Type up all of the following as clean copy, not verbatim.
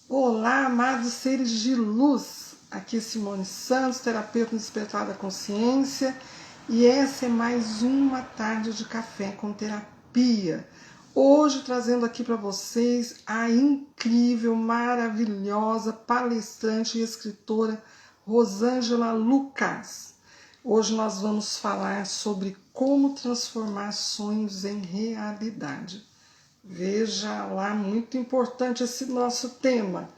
Olá, amados seres de luz. Aqui é Simone Santos, terapeuta no Despertar da Consciência, e essa é mais uma tarde de café com terapia. Hoje trazendo aqui para vocês a incrível, maravilhosa palestrante e escritora Rosângela Lucas. Hoje nós vamos falar sobre como transformar sonhos em realidade. Veja lá, muito importante esse nosso tema.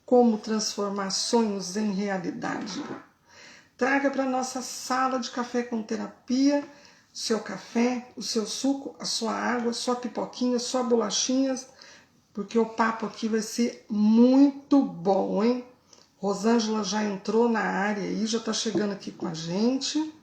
Como transformar sonhos em realidade. Traga para a nossa sala de café com terapia o seu café, o seu suco, a sua água, a sua pipoquinha, a sua bolachinhas, porque o papo aqui vai ser muito bom, hein? Rosângela já entrou na área e já está chegando aqui com a gente.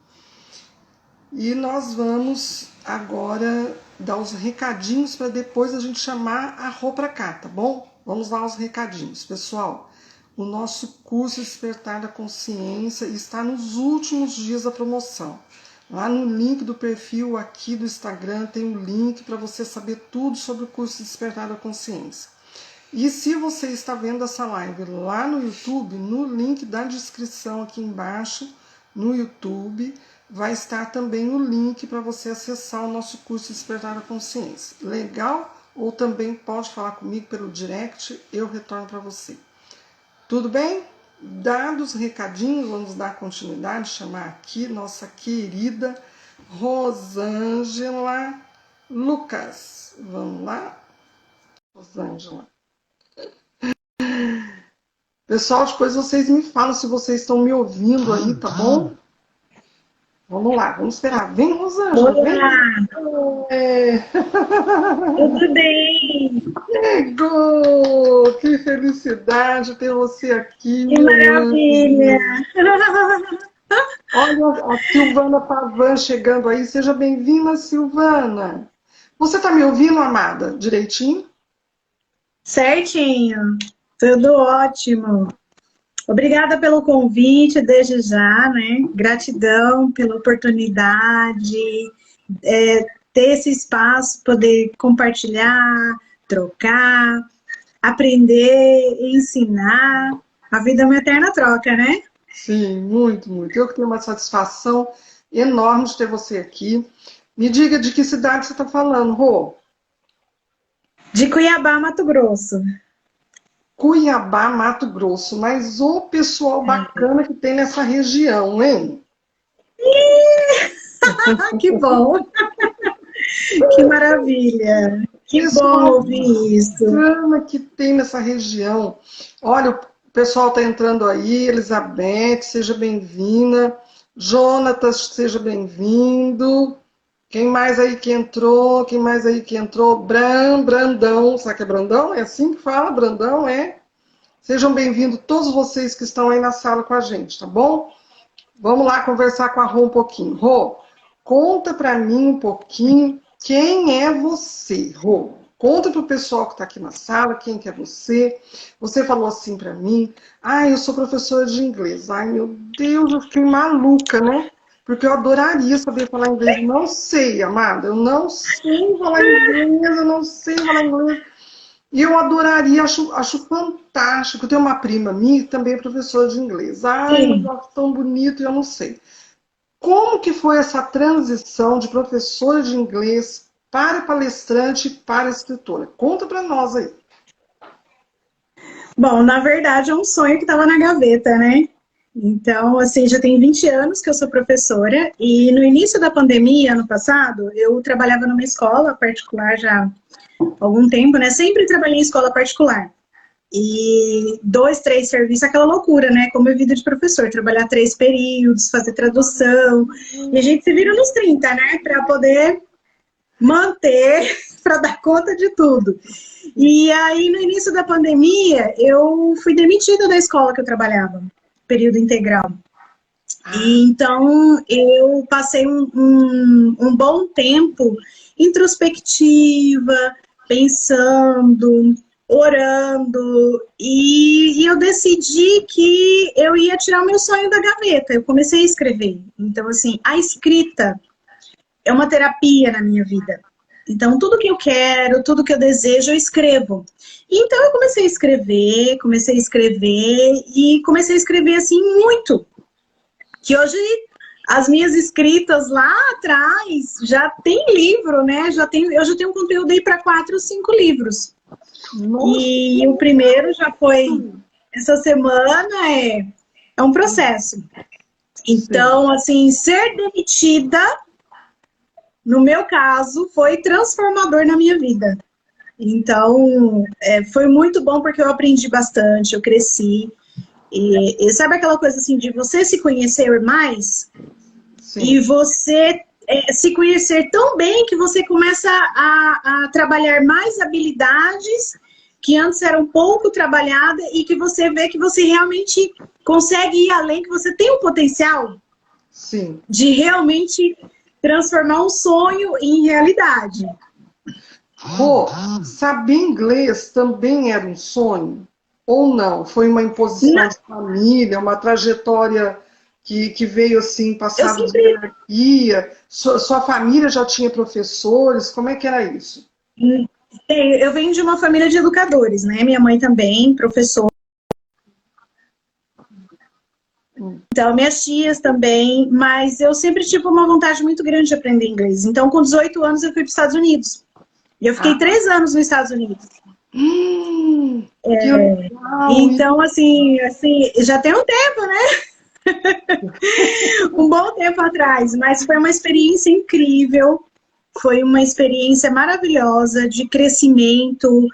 E nós vamos agora dar os recadinhos para depois a gente chamar a Rô para cá, tá bom? Vamos lá os recadinhos. Pessoal, o nosso curso Despertar da Consciência está nos últimos dias da promoção. Lá no link do perfil aqui do Instagram tem um link para você saber tudo sobre o curso Despertar da Consciência. E se você está vendo essa live lá no YouTube, no link da descrição aqui embaixo, no YouTube, vai estar também o link para você acessar o nosso curso Despertar da Consciência. Legal? Ou também pode falar comigo pelo direct, eu retorno para você. Tudo bem? Dados os recadinhos, vamos dar continuidade, chamar aqui nossa querida Rosângela Lucas. Vamos lá? Rosângela. Pessoal, depois vocês me falam se vocês estão me ouvindo aí, tá bom? Vamos lá, vamos esperar. Vem, Rosângela. Olá! Vem. Tudo bem? Chegou! Que felicidade ter você aqui. Que maravilha! Olha a Silvana Pavan chegando aí. Seja bem-vinda, Silvana. Você tá me ouvindo, amada? Direitinho? Certinho, tudo ótimo. Obrigada pelo convite desde já, né? Gratidão pela oportunidade, ter esse espaço, poder compartilhar, trocar, aprender, ensinar. A vida é uma eterna troca, né? Sim, muito, muito. Eu que tenho uma satisfação enorme de ter você aqui. Me diga de que cidade você está falando, Rô? De Cuiabá, Mato Grosso. Cuiabá, Mato Grosso. Mas o pessoal bacana que tem nessa região, hein? Que bom! Que maravilha! Que Pessoal bom ouvir isso! bacana que tem nessa região. Olha, o pessoal está entrando aí. Elizabeth, seja bem-vinda. Jonatas, seja bem-vindo. Quem mais aí que entrou? Quem mais aí que entrou? Brandão. Sabe que é Brandão? É assim que fala? Brandão, é? Sejam bem-vindos todos vocês que estão aí na sala com a gente, tá bom? Vamos lá conversar com a Rô um pouquinho. Rô, conta pra mim um pouquinho quem é você, Rô. Conta pro pessoal que está aqui na sala quem que é você. Você falou assim pra mim, eu sou professora de inglês. Ai, meu Deus, eu fiquei maluca, né? Porque eu adoraria saber falar inglês. Não sei, amada, eu não sei falar inglês, eu não sei falar inglês. E eu adoraria, acho fantástico. Eu tenho uma prima minha que também é professora de inglês. Ai, mas Sim. eu acho tão bonito e eu não sei. Como que foi essa transição de professora de inglês para palestrante para escritora? Conta para nós aí. Bom, na verdade é um sonho que estava na gaveta, né? Então, assim, já tem 20 anos que eu sou professora e no início da pandemia, ano passado, eu trabalhava numa escola particular já há algum tempo, né? Sempre trabalhei em escola particular. E 2, 3 serviços, aquela loucura, né? Como é vida de professor, trabalhar 3 períodos, fazer tradução. E a gente se vira nos 30, né? Para poder manter, para dar conta de tudo. E aí, no início da pandemia, eu fui demitida da escola que eu trabalhava, período integral. E então, eu passei um bom tempo introspectiva, pensando, orando, e eu decidi que eu ia tirar o meu sonho da gaveta. Eu comecei a escrever. Então, assim, a escrita é uma terapia na minha vida. Então, tudo que eu quero, tudo que eu desejo, eu escrevo. Então, eu comecei a escrever, e comecei a escrever, assim, muito. Que hoje, as minhas escritas lá atrás, já tem livro, né? Eu já tenho um conteúdo aí para 4 ou 5 livros. Nossa. E o primeiro já foi, essa semana, é um processo. Sim. Então, assim, ser demitida, no meu caso, foi transformador na minha vida. Então, foi muito bom porque eu aprendi bastante, eu cresci. E sabe aquela coisa assim de você se conhecer mais e Sim. você se conhecer tão bem que você começa a trabalhar mais habilidades que antes eram pouco trabalhadas e que você vê que você realmente consegue ir além, que você tem um potencial Sim. de realmente transformar um sonho em realidade. Rô, saber inglês também era um sonho? Ou não? Foi uma imposição Na- de família, uma trajetória que veio assim, Eu passado de sempre hierarquia? Sua família já tinha professores? Como é que era isso? eu venho de uma família de educadores, né? Minha mãe também, professora. Então, minhas tias também, mas eu sempre tive uma vontade muito grande de aprender inglês. Então, com 18 anos, eu fui para os Estados Unidos. E eu fiquei Ah, 3 anos nos Estados Unidos. que legal! Então, assim, já tem um tempo, né? Um bom tempo atrás, mas foi uma experiência incrível, foi uma experiência maravilhosa de crescimento,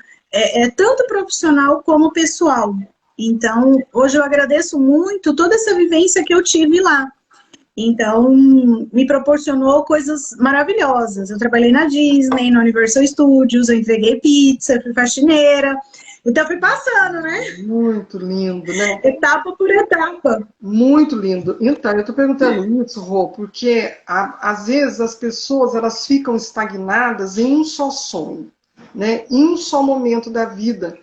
tanto profissional como pessoal. Então, hoje eu agradeço muito toda essa vivência que eu tive lá. Então, me proporcionou coisas maravilhosas. Eu trabalhei na Disney, na Universal Studios, eu entreguei pizza, fui faxineira. Então, fui passando, né? Muito lindo, né? Etapa por etapa. Muito lindo. Então, eu estou perguntando isso, Rô, porque às vezes as pessoas elas ficam estagnadas em um só sonho, né? Em um só momento da vida.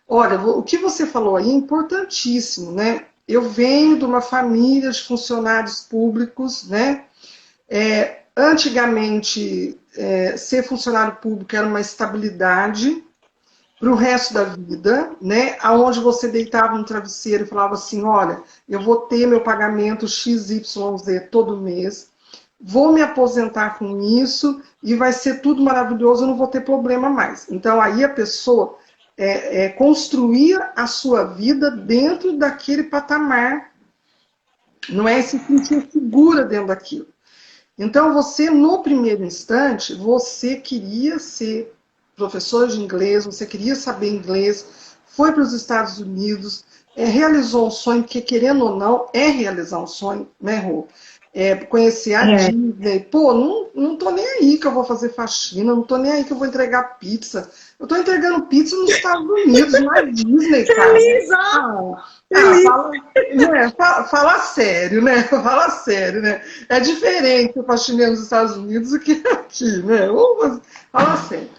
Olha, o que você falou aí é importantíssimo, né? Eu venho de uma família de funcionários públicos, né? Antigamente, ser funcionário público era uma estabilidade para o resto da vida, né? Aonde você deitava no travesseiro e falava assim, olha, eu vou ter meu pagamento XYZ todo mês, vou me aposentar com isso e vai ser tudo maravilhoso, eu não vou ter problema mais. Então aí a pessoa construía a sua vida dentro daquele patamar, não é se sentir segura dentro daquilo. Então você, no primeiro instante, você queria ser professor de inglês, você queria saber inglês, foi para os Estados Unidos, realizou um sonho, que querendo ou não, é realizar um sonho, né, Rô? Conhecer a É, Disney. Pô, não tô nem aí que eu vou fazer faxina, não tô nem aí que eu vou entregar pizza. Eu tô entregando pizza nos Estados Unidos, na Disney, cara. feliz, ó, feliz. Fala, né, fala sério, né? Fala sério, né? É diferente o faxineiro nos Estados Unidos do que aqui, né? Fala sério.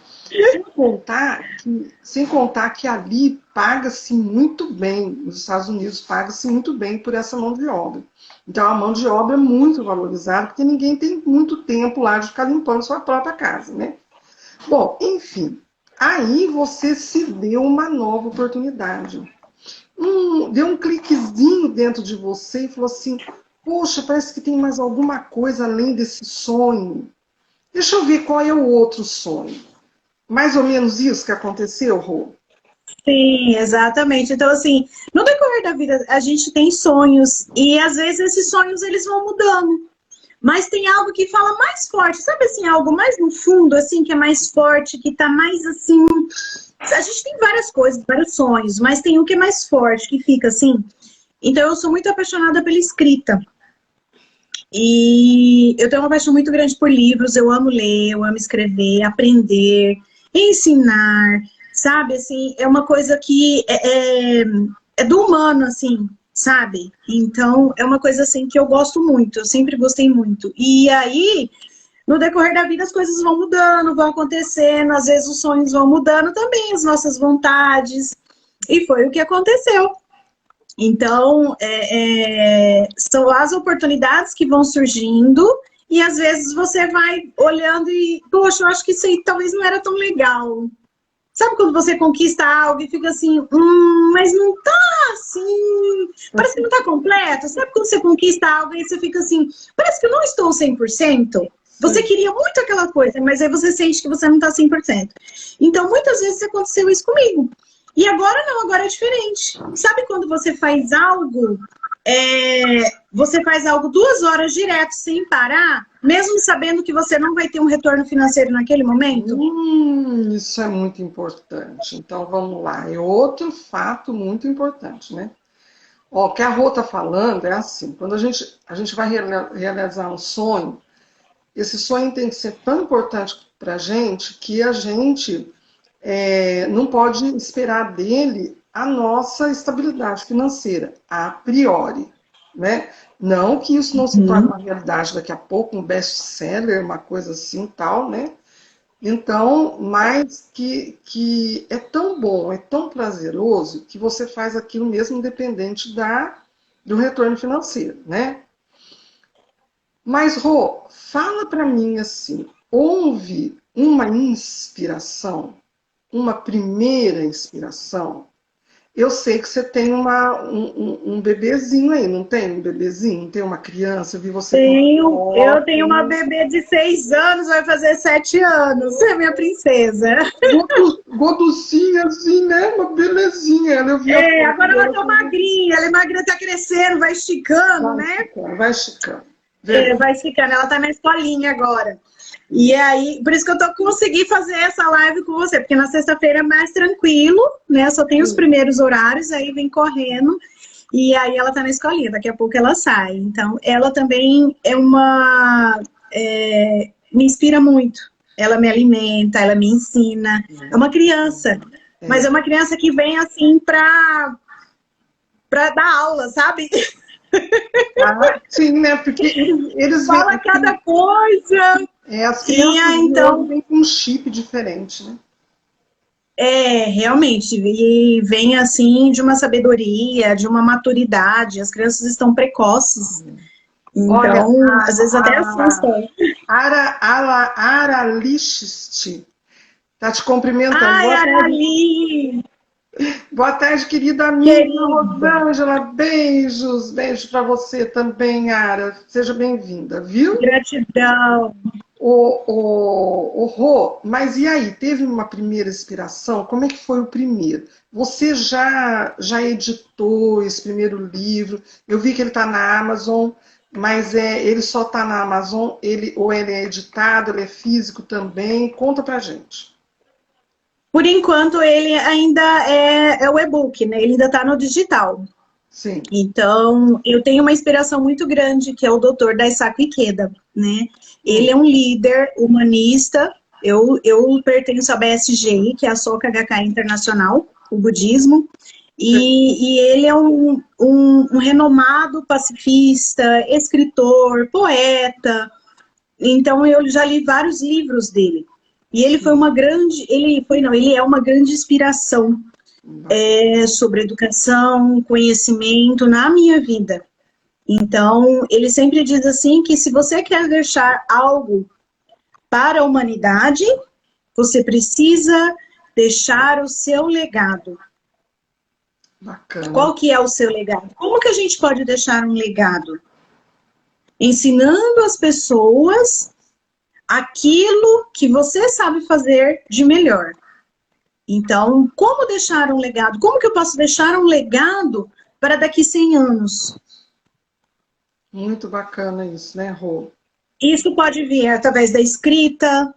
Sem contar que ali paga-se muito bem, nos Estados Unidos paga-se muito bem por essa mão de obra. Então a mão de obra é muito valorizada, porque ninguém tem muito tempo lá de ficar limpando sua própria casa, né? Bom, enfim, aí você se deu uma nova oportunidade. Deu um cliquezinho dentro de você e falou assim, poxa, parece que tem mais alguma coisa além desse sonho. Deixa eu ver qual é o outro sonho. Mais ou menos isso que aconteceu, Rô? Sim, exatamente. Então, assim, no decorrer da vida, a gente tem sonhos e às vezes esses sonhos eles vão mudando. Mas tem algo que fala mais forte, sabe assim, algo mais no fundo, assim, que é mais forte, que tá mais assim. A gente tem várias coisas, vários sonhos, mas tem um que é mais forte, que fica assim. Então, eu sou muito apaixonada pela escrita. E eu tenho uma paixão muito grande por livros, eu amo ler, eu amo escrever, aprender, ensinar, sabe? Assim, é uma coisa que é do humano, assim, sabe? Então, é uma coisa assim que eu gosto muito, eu sempre gostei muito. E aí, no decorrer da vida, as coisas vão mudando, vão acontecendo, às vezes os sonhos vão mudando também, as nossas vontades. E foi o que aconteceu. Então, são as oportunidades que vão surgindo e às vezes você vai olhando e, poxa, eu acho que isso aí talvez não era tão legal. Sabe quando você conquista algo e fica assim, mas não tá assim, parece que não tá completo. Sabe quando você conquista algo e você fica assim, parece que eu não estou 100%. Você queria muito aquela coisa, mas aí você sente que você não tá 100%. Então, muitas vezes aconteceu isso comigo. E agora não, agora é diferente. Sabe quando você faz algo, você faz algo 2 horas direto, sem parar, mesmo sabendo que você não vai ter um retorno financeiro naquele momento? Isso é muito importante. Então vamos lá. É outro fato muito importante, né? Ó, o que a Rô está falando é assim: quando a gente vai realizar um sonho, esse sonho tem que ser tão importante para a gente que a gente não pode esperar dele a nossa estabilidade financeira, a priori, né? Não que isso não se torne uma realidade daqui a pouco, um best-seller, uma coisa assim, tal, né? Então, mas que é tão bom, é tão prazeroso, que você faz aquilo mesmo independente do retorno financeiro, né? Mas, Rô, fala para mim assim, houve uma inspiração, uma primeira inspiração? Eu sei que você tem um bebezinho aí, não tem um bebezinho? Não tem uma criança? Eu vi você com Eu tenho uma fotos. bebê de 6 anos, vai fazer 7 anos, é minha princesa. Goducinha assim, né? Uma belezinha. Eu vi a foto Agora ela dela. tá magrinha, ela é magrinha, tá crescendo, vai esticando, Vai né? esticando, vai esticando. Verdade. Vai esticando, ela tá na escolinha agora. E aí, por isso que eu tô conseguindo fazer essa live com você, porque na sexta-feira é mais tranquilo, né? Só tem os primeiros horários, aí vem correndo, e aí ela tá na escolinha, daqui a pouco ela sai. Então, ela também me inspira muito. Ela me alimenta, ela me ensina. É uma criança, mas é uma criança que vem assim pra dar aula, sabe? Ah, sim, né? Porque eles vêm. Fala cada coisa. As crianças de hoje Então, vêm com um chip diferente, né? realmente, e vem assim de uma sabedoria, de uma maturidade, as crianças estão precoces, Olha, então, às vezes até assustam. Aralixiste está te cumprimentando. Ai, Boa tarde, Arali, boa tarde, querida amiga querida, Rosângela. Beijos, beijos para você também, Ara. Seja bem-vinda, viu? gratidão. O Rô, mas e aí? Teve uma primeira inspiração? Como é que foi o primeiro? Você já editou esse primeiro livro? Eu vi que ele está na Amazon, mas ele só está na Amazon, ou ele é editado, ele é físico também? Conta pra gente. Por enquanto, ele ainda é o e-book, né? Ele ainda está no digital. Sim. Então, eu tenho uma inspiração muito grande, que é o Dr. Daisaku Ikeda, né? Ele é um líder humanista, eu pertenço à BSG, que é a Soka Gakkai Internacional, o budismo, e ele é um renomado pacifista, escritor, poeta, então eu já li vários livros dele. E ele foi ele é uma grande inspiração sobre educação, conhecimento na minha vida. Então, ele sempre diz assim que se você quer deixar algo para a humanidade, você precisa deixar o seu legado. Bacana. Qual que é o seu legado? Como que a gente pode deixar um legado? Ensinando as pessoas aquilo que você sabe fazer de melhor. Então, como deixar um legado? Como que eu posso deixar um legado para daqui 100 anos? Muito bacana isso, né, Rô? Isso pode vir através da escrita,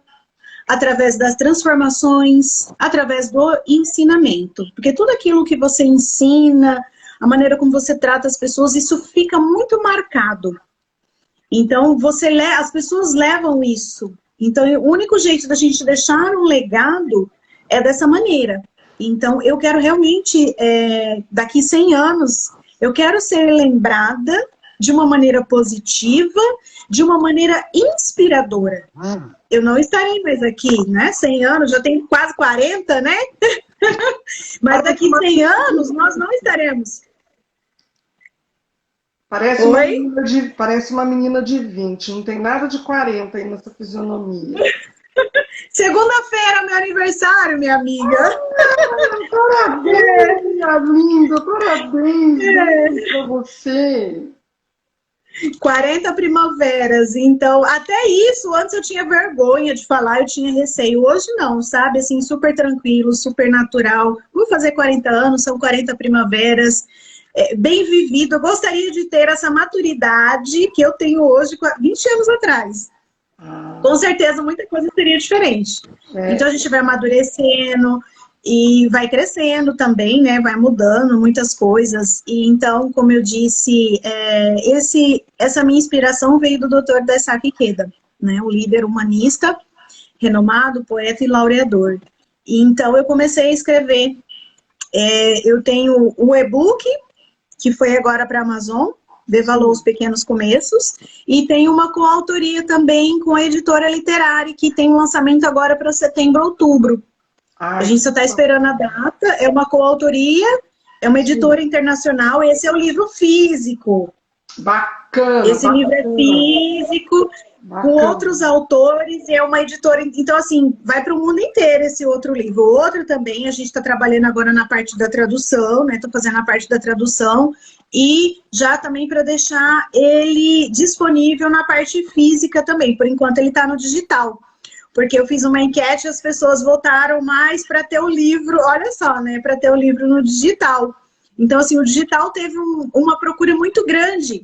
através das transformações, através do ensinamento. Porque tudo aquilo que você ensina, a maneira como você trata as pessoas, isso fica muito marcado. Então, as pessoas levam isso. Então, o único jeito da gente deixar um legado é dessa maneira. Então, eu quero realmente, daqui 100 anos, eu quero ser lembrada de uma maneira positiva, de uma maneira inspiradora. Eu não estarei mais aqui, né? 100 anos, já tenho quase 40, né? Mas daqui 100 anos, nós não estaremos. Oi? Parece uma menina de 20, não tem nada de 40 aí nessa fisionomia. Segunda-feira, meu aniversário, minha amiga. Parabéns, minha linda, parabéns, beijo pra você. 40 primaveras. Então, até isso, antes eu tinha vergonha de falar, eu tinha receio. Hoje não, sabe? Assim, super tranquilo, super natural. Vou fazer 40 anos, são 40 primaveras. Bem vivido. Eu gostaria de ter essa maturidade que eu tenho hoje, 20 anos atrás. Com certeza, muita coisa seria diferente. Então, a gente vai amadurecendo e vai crescendo também, né? Vai mudando muitas coisas. E então, como eu disse, essa minha inspiração veio do Dr. Daisaku Ikeda, né? O líder humanista, renomado, poeta e laureador. E então, eu comecei a escrever. Eu tenho o e-book, que foi agora para a Amazon, Dê Valor aos Pequenos Começos, e tem uma coautoria também com a editora literária, que tem um lançamento agora para setembro, outubro. A gente só está esperando a data, é uma coautoria, é uma editora internacional, esse é o livro físico. Bacana. Esse livro é físico, com outros autores, e é uma editora. Então, assim, vai para o mundo inteiro esse outro livro. O outro também, a gente está trabalhando agora na parte da tradução, né? Estou fazendo a parte da tradução, e já também para deixar ele disponível na parte física também. Por enquanto, ele está no digital. Porque eu fiz uma enquete e as pessoas votaram mais para ter o livro, olha só, né? Para ter o livro no digital. Então, assim, o digital teve uma procura muito grande.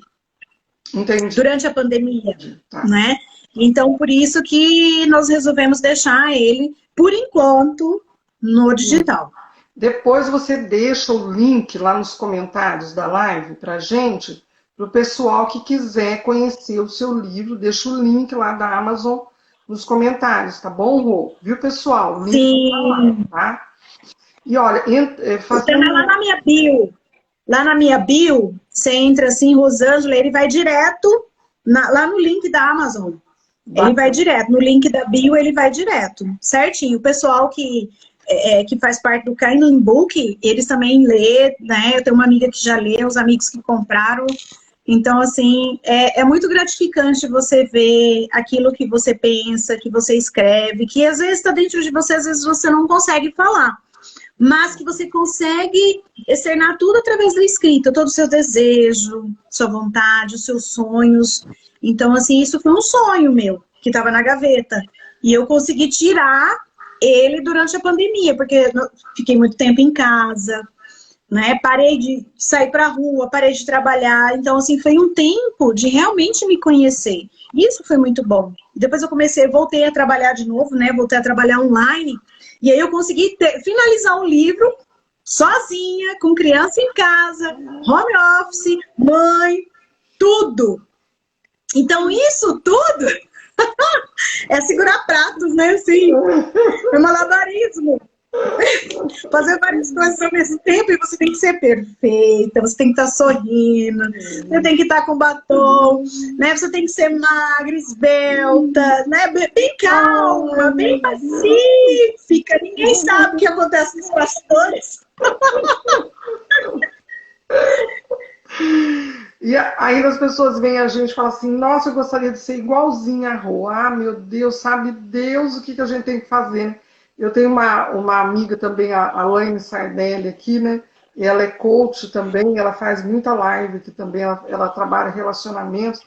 Entendi. Durante a pandemia, né? Então, por isso que nós resolvemos deixar ele, por enquanto, no digital. Depois você deixa o link lá nos comentários da live pra gente, pro pessoal que quiser conhecer o seu livro, deixa o link lá da Amazon nos comentários, tá bom, Rô? Viu, pessoal? O link Sim. tá lá, tá? E olha, fazendo... lá na minha bio. Lá na minha bio, você entra assim, Rosângela, ele vai direto lá no link da Amazon. Ele vai direto. No link da bio, ele vai direto. Certinho. O pessoal que faz parte do Kindle Book, eles também lê, né? Eu tenho uma amiga que já lê, os amigos que compraram. Então, assim, é muito gratificante você ver aquilo que você pensa, que você escreve, que às vezes está dentro de você, às vezes você não consegue falar. Mas que você consegue externar tudo através da escrita, todo o seu desejo, sua vontade, os seus sonhos. Então, assim, isso foi um sonho meu, que estava na gaveta. E eu consegui tirar ele durante a pandemia, porque eu fiquei muito tempo em casa, né? Parei de sair para a rua, parei de trabalhar. Então, assim, foi um tempo de realmente me conhecer. Isso foi muito bom. Depois eu voltei a trabalhar de novo, né? Voltei a trabalhar online. E aí eu consegui finalizar o livro sozinha, com criança em casa, home office, mãe, tudo. Então, isso tudo é segurar pratos, né? Assim, é malabarismo. Fazer várias coisas ao mesmo tempo e você tem que ser perfeita, você tem que estar sorrindo, você tem que estar com batom, né? Você tem que ser magra, esbelta, né? Bem calma, bem pacífica. Ninguém sabe o que acontece com os pastores. E ainda as pessoas veem a gente e falam assim, nossa, eu gostaria de ser igualzinha a Rô. Ah, meu Deus, sabe Deus o que a gente tem que fazer. Eu tenho uma amiga também, a Laine Sardelli aqui, né? E ela é coach também, ela faz muita live aqui também, ela trabalha relacionamentos.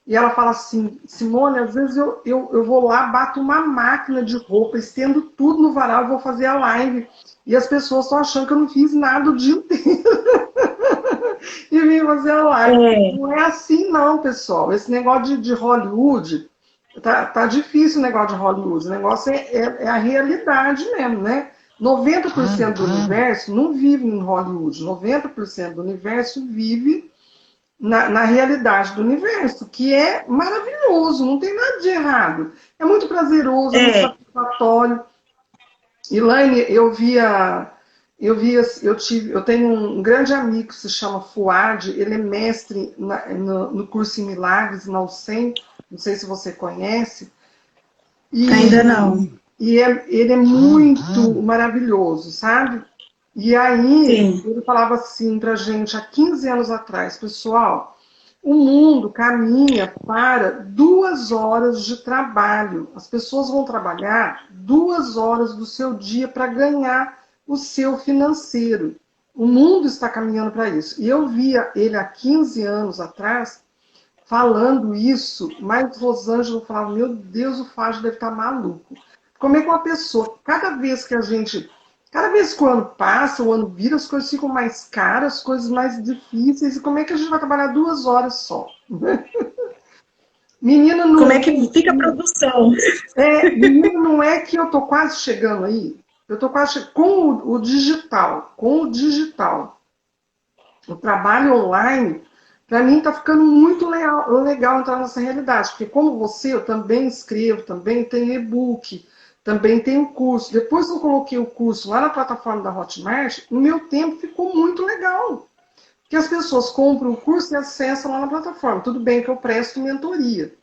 E ela fala assim, Simone, às vezes eu vou lá, bato uma máquina de roupa, estendo tudo no varal, vou fazer a live. E as pessoas estão achando que eu não fiz nada o dia inteiro. E vim fazer a live. Não é assim não, pessoal. Esse negócio de Hollywood, tá difícil o negócio de Hollywood. O negócio é a realidade mesmo, né? 90% do universo não vive em Hollywood. 90% do universo vive na realidade do universo, que é maravilhoso, não tem nada de errado. É muito prazeroso, é muito satisfatório. Elaine, eu tenho um grande amigo que se chama Fuad, ele é mestre no curso em Milagres, na UCEM, não sei se você conhece. Ainda não. E ele é muito maravilhoso, sabe? E aí, ele falava assim pra gente, há 15 anos atrás, pessoal, O mundo caminha para 2 horas de trabalho. As pessoas vão trabalhar 2 horas do seu dia para ganhar o seu financeiro. O mundo está caminhando para isso. E eu via ele há 15 anos atrás falando isso, mas Rosângela falava, meu Deus, o Fábio deve estar maluco. Como é que uma pessoa, cada vez que o ano passa, o ano vira, as coisas ficam mais caras, as coisas mais difíceis, e como é que a gente vai trabalhar 2 horas só? Menina, não Como é que fica a produção? menina, não é que eu tô quase chegando aí? Eu tô quase chegando com o digital, o trabalho online, para mim está ficando muito legal entrar nessa realidade, porque como você, eu também escrevo, também tenho e-book, também tenho curso. Depois que eu coloquei o curso lá na plataforma da Hotmart, o meu tempo ficou muito legal. Porque as pessoas compram o curso e acessam lá na plataforma. Tudo bem que eu presto mentoria.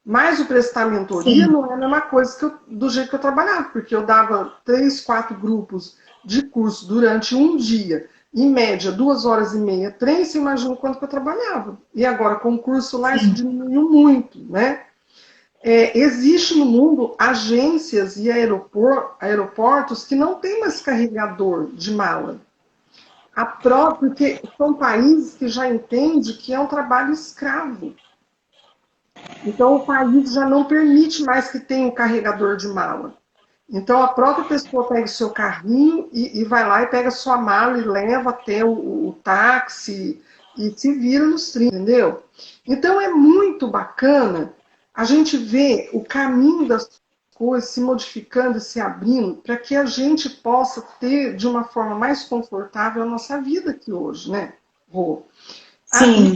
Mas o prestar mentoria não é a mesma coisa do jeito que eu trabalhava, porque eu dava 3, 4 grupos de curso durante um dia, em média 2 horas e meia, 3, você imagina quanto que eu trabalhava. E agora, com o curso lá, isso diminuiu muito, né? Existe no mundo agências e aeroportos que não tem mais carregador de mala. Porque são países que já entendem que é um trabalho escravo. Então, o país já não permite mais que tenha um carregador de mala. Então, a própria pessoa pega o seu carrinho e vai lá e pega a sua mala e leva até o táxi e se vira nos trilhos, entendeu? Então, é muito bacana a gente ver o caminho das coisas se modificando e se abrindo para que a gente possa ter, de uma forma mais confortável, a nossa vida aqui hoje, né, Rô? Sim,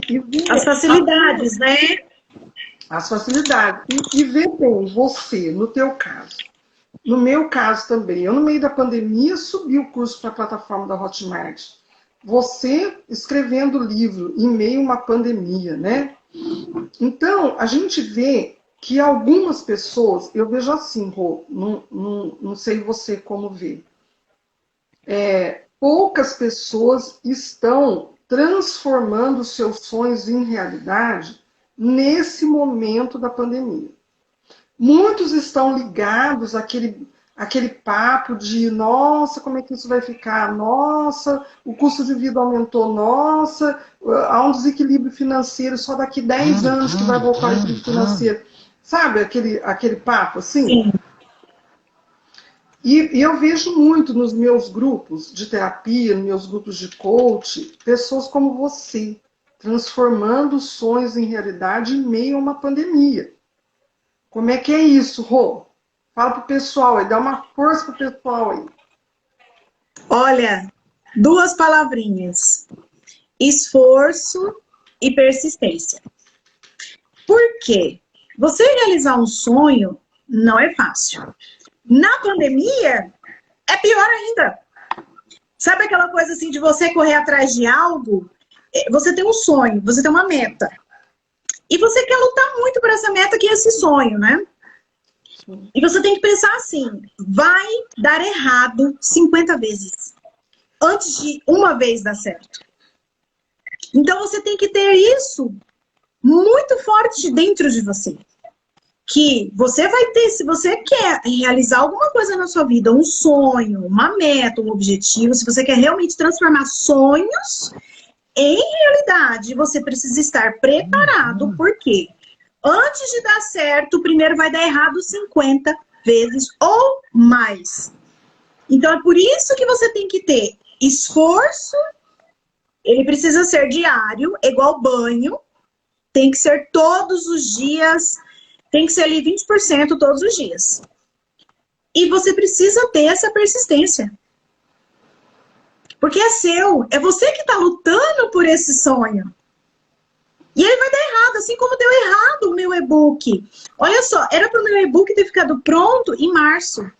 as facilidades, né? As facilidades. E ver bem você, no teu caso. No meu caso também. Eu, no meio da pandemia, subi o curso para a plataforma da Hotmart. Você escrevendo livro em meio a uma pandemia, né? Então, a gente vê que algumas pessoas, eu vejo assim, Rô, não sei você como vê, poucas pessoas estão transformando seus sonhos em realidade nesse momento da pandemia. Muitos estão ligados àquele papo de nossa, como é que isso vai ficar? Nossa, o custo de vida aumentou, nossa, há um desequilíbrio financeiro só daqui 10 anos que vai voltar o equilíbrio financeiro. Sabe aquele papo assim? Sim. E eu vejo muito nos meus grupos de terapia, nos meus grupos de coach, pessoas como você, transformando sonhos em realidade em meio a uma pandemia. Como é que é isso, Rô? Fala pro pessoal aí, dá uma força pro pessoal aí. Olha, 2 palavrinhas: esforço e persistência. Por quê? Você realizar um sonho não é fácil. Na pandemia, é pior ainda. Sabe aquela coisa assim de você correr atrás de algo? Você tem um sonho, você tem uma meta. E você quer lutar muito por essa meta que é esse sonho, né? E você tem que pensar assim, vai dar errado 50 vezes antes de uma vez dar certo. Então você tem que ter isso muito forte dentro de você. Que você vai ter, se você quer realizar alguma coisa na sua vida, um sonho, uma meta, um objetivo, se você quer realmente transformar sonhos em realidade, você precisa estar preparado, porque antes de dar certo, primeiro vai dar errado 50 vezes ou mais. Então é por isso que você tem que ter esforço, ele precisa ser diário, igual banho, tem que ser todos os dias, tem que ser ali 20% todos os dias. E você precisa ter essa persistência. Porque é seu, é você que está lutando por esse sonho. E ele vai dar errado, assim como deu errado o meu e-book. Olha só, era para o meu e-book ter ficado pronto em março.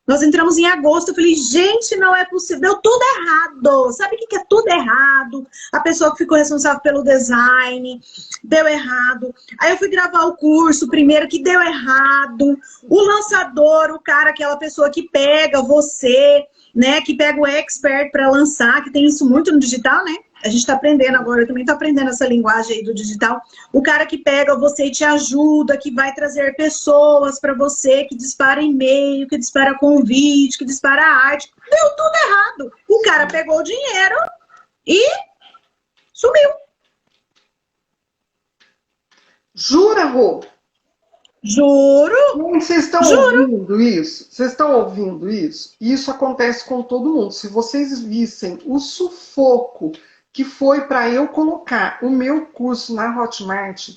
Nós entramos em agosto, eu falei, gente, não é possível, deu tudo errado. Sabe o que é tudo errado? A pessoa que ficou responsável pelo design, deu errado. Aí eu fui gravar o curso primeiro, que deu errado. O lançador, o cara, aquela pessoa que pega você né, que pega o expert para lançar, que tem isso muito no digital, né? A gente está aprendendo agora, eu também estou aprendendo essa linguagem aí do digital. O cara que pega você e te ajuda, que vai trazer pessoas para você, que dispara e-mail, que dispara convite, que dispara arte. Deu tudo errado. O cara pegou o dinheiro e sumiu. Jura, Rô? Juro. Vocês estão ouvindo isso? Vocês estão ouvindo isso? Isso acontece com todo mundo. Se vocês vissem o sufoco que foi para eu colocar o meu curso na Hotmart,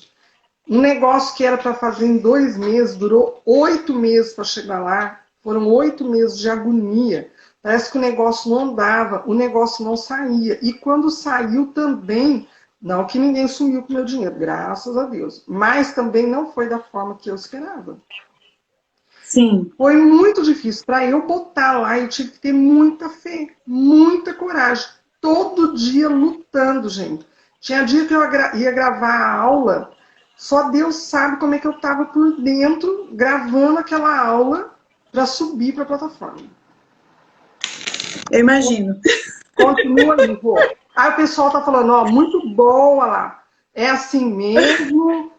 um negócio que era para fazer em 2 meses, durou 8 meses para chegar lá. Foram 8 meses de agonia. Parece que o negócio não andava, o negócio não saía. E quando saiu também, não que ninguém sumiu com o meu dinheiro, graças a Deus. Mas também não foi da forma que eu esperava. Sim. Foi muito difícil. Para eu botar lá, eu tive que ter muita fé, muita coragem. Todo dia lutando, gente. Tinha dia que eu ia gravar a aula, só Deus sabe como é que eu estava por dentro, gravando aquela aula para subir para a plataforma. Eu imagino. Continua aí, pô. Aí o pessoal tá falando, ó, muito bom, olha lá. É assim mesmo.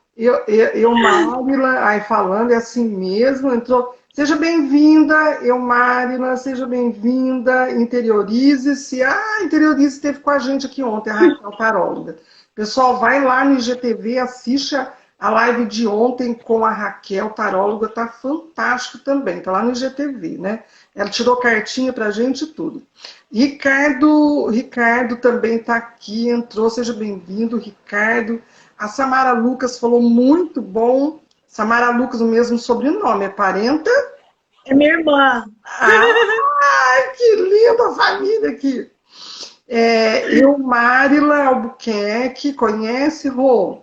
Márila, aí falando, é assim mesmo. Entrou. Seja bem-vinda, Márila, seja bem-vinda, interiorize-se. Ah, interiorize esteve com a gente aqui ontem, a Raquel Taróloga. Pessoal, vai lá no IGTV, assiste a live de ontem com a Raquel Taróloga, tá fantástico também, tá lá no IGTV, né? Ela tirou cartinha pra gente e tudo. Ricardo também está aqui, entrou, seja bem-vindo, Ricardo. A Samara Lucas falou muito bom. Samara Lucas, o mesmo sobrenome, é parenta? É minha irmã. Ai, que linda a família aqui. Márila Albuquerque, conhece, Rô?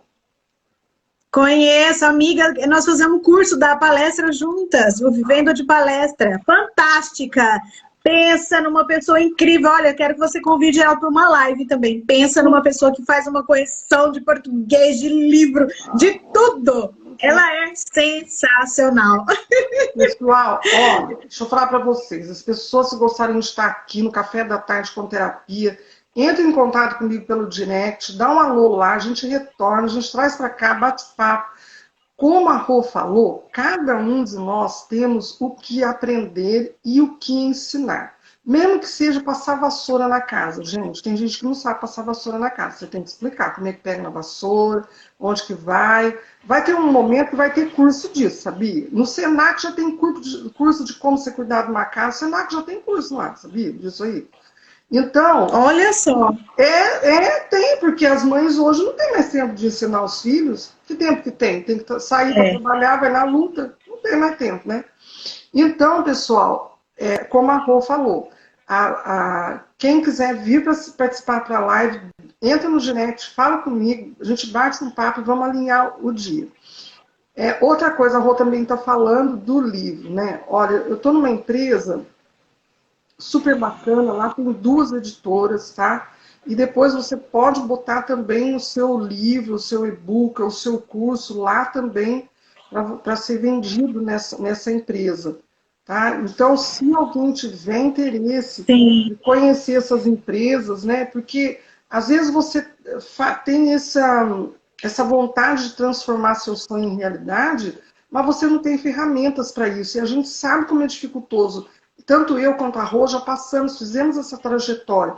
Conheço, amiga, nós fazemos um curso da palestra juntas, o Vivendo de Palestra. Fantástica! Pensa numa pessoa incrível. Olha, quero que você convide ela para uma live também. Pensa numa pessoa que faz uma correção de português, de livro, de tudo. Ela é sensacional. Pessoal, olha, deixa eu falar para vocês. As pessoas que gostarem de estar aqui no Café da Tarde com Terapia, entre em contato comigo pelo direct, dá um alô lá, a gente retorna, a gente traz para cá, bate papo. Como a Rô falou, cada um de nós temos o que aprender e o que ensinar. Mesmo que seja passar vassoura na casa. Gente, tem gente que não sabe passar vassoura na casa. Você tem que explicar como é que pega na vassoura, onde que vai. Vai ter um momento que vai ter curso disso, sabia? No Senac já tem curso de como você cuidar de uma casa. O Senac já tem curso lá, sabia? Disso aí. Então, olha só. Tem, porque as mães hoje não têm mais tempo de ensinar os filhos. Que tempo que tem? Tem que sair para trabalhar, vai na luta. Não tem mais tempo, né? Então, pessoal, como a Rô falou, quem quiser vir para participar para a live, entra no direct, fala comigo, a gente bate um papo e vamos alinhar o dia. Outra coisa, a Rô também está falando do livro, né? Olha, eu estou numa empresa super bacana, lá tem 2 editoras, tá? E depois você pode botar também o seu livro, o seu e-book, o seu curso lá também para ser vendido nessa empresa, tá? Então, se alguém tiver interesse em conhecer essas empresas, né? Porque às vezes você tem essa vontade de transformar seu sonho em realidade, mas você não tem ferramentas para isso. E a gente sabe como é dificultoso. Tanto eu quanto a Rô já passamos, fizemos essa trajetória.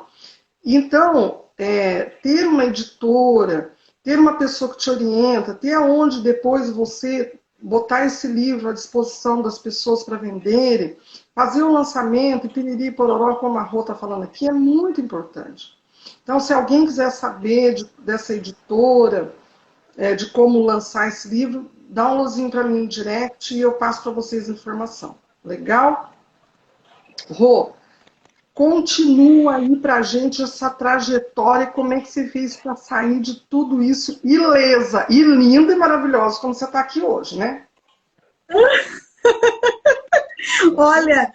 Então, ter uma editora, ter uma pessoa que te orienta, ter aonde depois você botar esse livro à disposição das pessoas para venderem, fazer o lançamento, e piriri pororó, como a Rô está falando aqui, é muito importante. Então, se alguém quiser saber dessa editora, de como lançar esse livro, dá um alôzinho para mim no direct e eu passo para vocês a informação. Legal? Rô, continua aí pra gente essa trajetória, como é que você fez para sair de tudo isso ilesa, e linda e maravilhosa, como você está aqui hoje, né? Olha,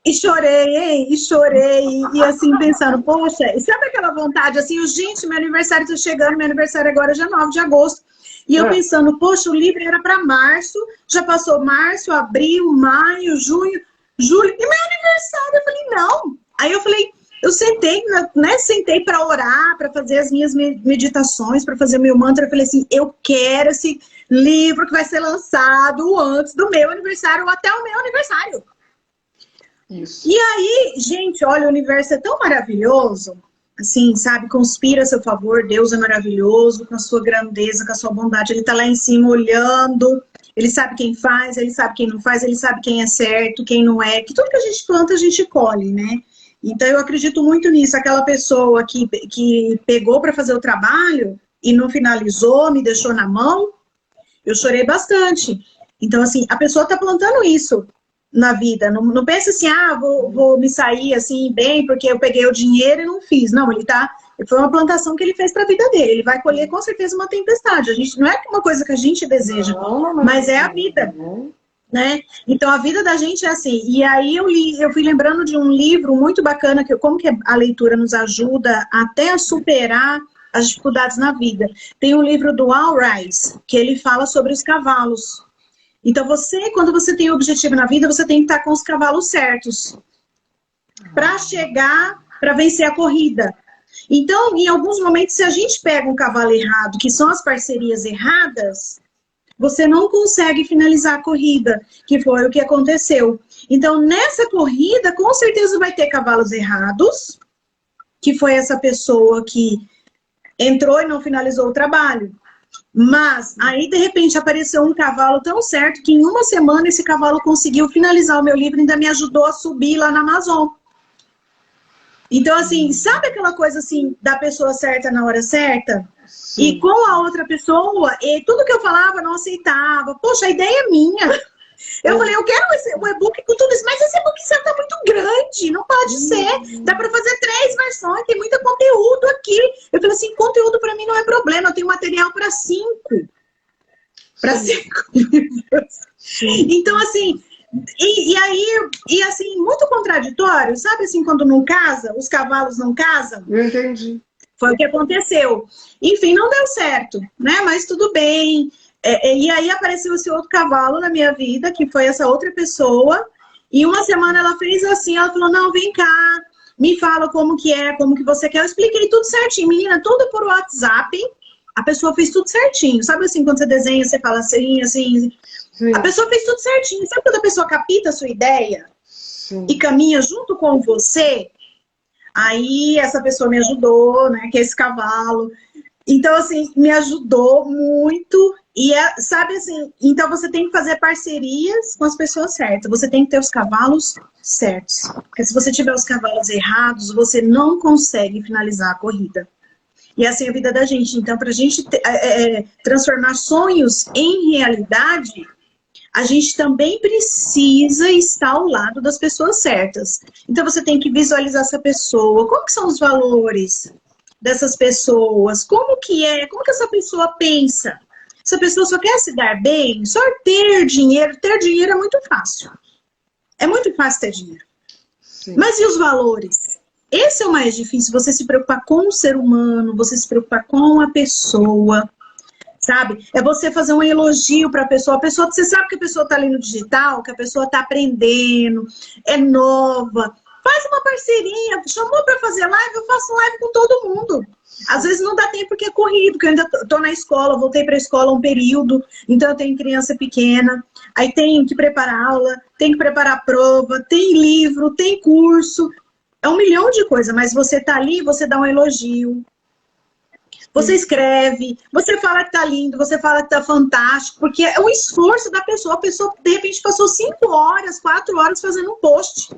e chorei, hein? E chorei, e assim, pensando, poxa, e sabe aquela vontade, assim, gente, meu aniversário está chegando, meu aniversário agora é dia 9 de agosto, e eu pensando, poxa, o livro era para março, já passou março, abril, maio, junho, julho, e meu aniversário. Eu falei, não. Aí eu falei, eu sentei, né? Sentei para orar, para fazer as minhas meditações, para fazer meu mantra. Eu falei assim, eu quero esse livro que vai ser lançado antes do meu aniversário ou até o meu aniversário. Isso. E aí, gente, olha, o universo é tão maravilhoso, assim, sabe? Conspira a seu favor, Deus é maravilhoso, com a sua grandeza, com a sua bondade. Ele tá lá em cima olhando, ele sabe quem faz, ele sabe quem não faz, ele sabe quem é certo, quem não é. Que tudo que a gente planta, a gente colhe, né? Então, eu acredito muito nisso. Aquela pessoa que pegou para fazer o trabalho e não finalizou, me deixou na mão, eu chorei bastante. Então, assim, a pessoa tá plantando isso na vida. Não pensa assim, vou me sair assim bem porque eu peguei o dinheiro e não fiz. Não, foi uma plantação que ele fez para a vida dele. Ele vai colher com certeza uma tempestade. A gente não é uma coisa que a gente deseja, mas é a vida, né? Então a vida da gente é assim. E aí eu fui lembrando de um livro muito bacana como que a leitura nos ajuda até a superar as dificuldades na vida. Tem um livro do Al Ries que ele fala sobre os cavalos. Então, quando você tem um objetivo na vida, você tem que estar com os cavalos certos para chegar, para vencer a corrida. Então, em alguns momentos, se a gente pega um cavalo errado, que são as parcerias erradas, você não consegue finalizar a corrida, que foi o que aconteceu. Então, nessa corrida, com certeza vai ter cavalos errados, que foi essa pessoa que entrou e não finalizou o trabalho. Mas aí, de repente, apareceu um cavalo tão certo que em uma semana esse cavalo conseguiu finalizar o meu livro e ainda me ajudou a subir lá na Amazon. Então, assim, sabe aquela coisa assim, da pessoa certa na hora certa? Sim. E com a outra pessoa, e tudo que eu falava não aceitava. Poxa, a ideia é minha. Eu falei, eu quero o e-book com tudo isso, mas esse e-book seu tá muito grande, não pode ser. Dá para fazer 3 versões, tem muito conteúdo aqui. Eu falei assim, conteúdo para mim não é problema, eu tenho material para 5. Para 5 livros. Então, assim, e assim, muito contraditório, sabe assim, quando não casa, os cavalos não casam? Eu entendi. Foi o que aconteceu. Enfim, não deu certo, né? Mas tudo bem. E aí apareceu esse outro cavalo na minha vida, que foi essa outra pessoa. E uma semana ela fez assim, ela falou, não, vem cá, me fala como que é, como que você quer. Eu expliquei tudo certinho, menina, tudo por WhatsApp. A pessoa fez tudo certinho. Sabe assim, quando você desenha, você fala assim. Sim. A pessoa fez tudo certinho. Sabe quando a pessoa capta a sua ideia? Sim. E caminha junto com você? Aí essa pessoa me ajudou, né, que é esse cavalo. Então, assim, me ajudou muito. E, sabe assim, então você tem que fazer parcerias com as pessoas certas. Você tem que ter os cavalos certos. Porque se você tiver os cavalos errados, você não consegue finalizar a corrida. E assim é a vida da gente. Então, para a gente transformar sonhos em realidade, a gente também precisa estar ao lado das pessoas certas. Então, você tem que visualizar essa pessoa. Como que são os valores dessas pessoas? Como que essa pessoa pensa? Essa pessoa só quer se dar bem? Só ter dinheiro? Ter dinheiro é muito fácil. É muito fácil ter dinheiro. Sim. Mas e os valores? Esse é o mais difícil, você se preocupar com o ser humano, você se preocupar com a pessoa, sabe? É você fazer um elogio para a pessoa. Você sabe que a pessoa está ali no digital, que a pessoa está aprendendo, é nova. Faz uma parceria, chamou para fazer live, eu faço live com todo mundo. Às vezes não dá tempo porque é corrido, porque eu ainda estou na escola, voltei para a escola um período, então eu tenho criança pequena, aí tem que preparar aula, tem que preparar prova, tem livro, tem curso, é 1 milhão de coisas, mas você tá ali, você dá um elogio, você escreve, você fala que tá lindo, você fala que tá fantástico, porque é o esforço da pessoa, a pessoa de repente passou 5 horas, 4 horas fazendo um post.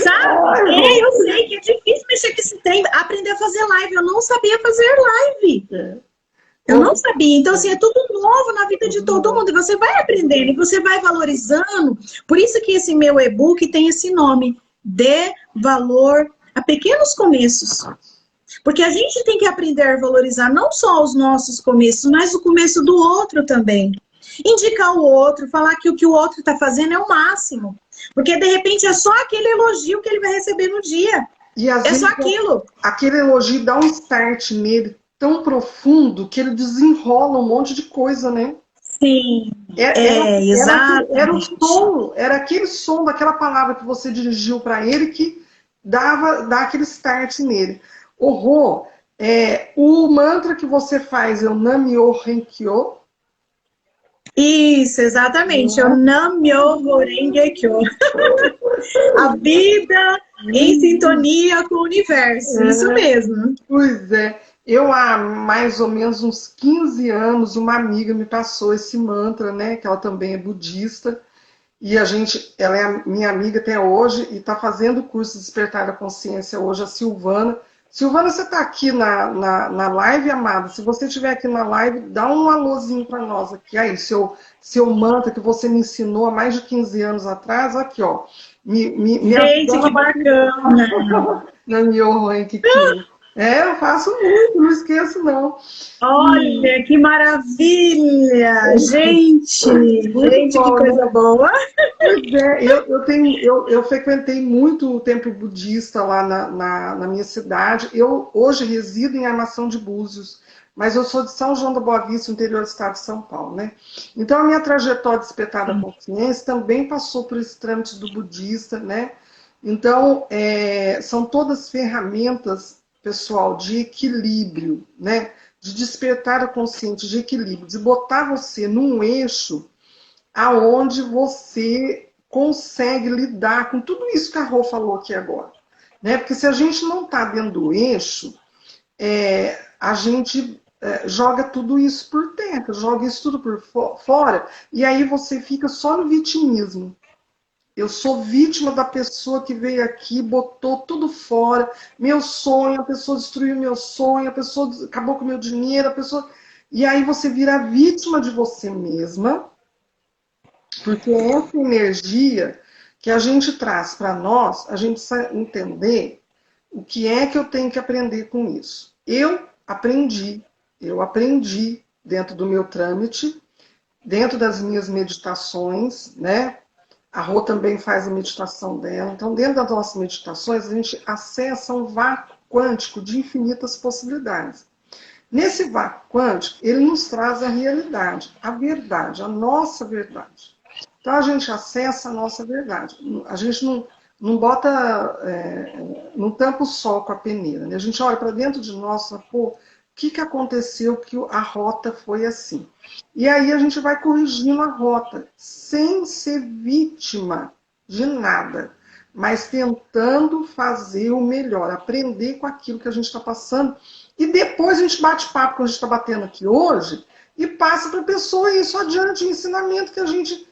Sabe? Eu sei que é difícil mexer com esse trem, aprender a fazer live. Eu não sabia fazer live. Eu não sabia. Então, assim, é tudo novo na vida de todo mundo. E você vai aprendendo, e você vai valorizando. Por isso que esse meu e-book tem esse nome. Dê valor a pequenos começos. Porque a gente tem que aprender a valorizar não só os nossos começos, mas o começo do outro também. Indicar o outro, falar que o que o outro está fazendo é o máximo. Porque, de repente, é só aquele elogio que ele vai receber no dia. E às vezes, só aquilo. Aquele elogio dá um start nele tão profundo que ele desenrola um monte de coisa, né? Sim, Era o exatamente. som, era aquele som daquela palavra que você dirigiu para ele que dá aquele start nele. O Rô, o mantra que você faz é o Nam-myoho-renge-kyo. Isso, exatamente. Eu Nam-myoho Renge-kyo. A vida em sintonia com o universo. Isso mesmo. Pois é. Eu, há mais ou menos uns 15 anos, uma amiga me passou esse mantra, né? Que ela também é budista. E ela é minha amiga até hoje e está fazendo o curso Despertar da Consciência hoje, a Silvana. Silvana, você está aqui na live, amada? Se você estiver aqui na live, dá um alôzinho para nós aqui. Aí, seu mantra que você me ensinou há mais de 15 anos atrás, aqui, ó. Me Gente, que bacana! Na Myoho Renge-kyo. Eu faço muito, não esqueço, não. Olha, que maravilha! Gente, que coisa boa! Pois é, eu frequentei muito o templo budista lá na minha cidade. Eu hoje resido em Armação de Búzios, mas eu sou de São João da Boa Vista, interior do estado de São Paulo, né? Então a minha trajetória de Despertar da Consciência também passou por esse trâmite do budista, né? Então são todas ferramentas, pessoal, de equilíbrio, né? De despertar a consciência, de equilíbrio, de botar você num eixo aonde você consegue lidar com tudo isso que a Rô falou aqui agora. Né? Porque se a gente não está dentro do eixo, a gente joga tudo isso por terra, joga isso tudo por fora, e aí você fica só no vitimismo. Eu sou vítima da pessoa que veio aqui, botou tudo fora, meu sonho, a pessoa destruiu meu sonho, a pessoa acabou com meu dinheiro, a pessoa... E aí você vira vítima de você mesma, porque essa energia que a gente traz para nós, a gente precisa entender o que é que eu tenho que aprender com isso. Eu aprendi dentro do meu trâmite, dentro das minhas meditações, né? A Rô também faz a meditação dela. Então, dentro das nossas meditações, a gente acessa um vácuo quântico de infinitas possibilidades. Nesse vácuo quântico, ele nos traz a realidade, a verdade, a nossa verdade. Então, a gente acessa a nossa verdade. A gente não bota, não tampa o sol com a peneira. Né? A gente olha para dentro de nós, pô, o que aconteceu que a rota foi assim? E aí a gente vai corrigindo a rota, sem ser vítima de nada, mas tentando fazer o melhor, aprender com aquilo que a gente está passando. E depois a gente bate papo, que a gente está batendo aqui hoje, e passa para a pessoa isso adiante, o ensinamento que a gente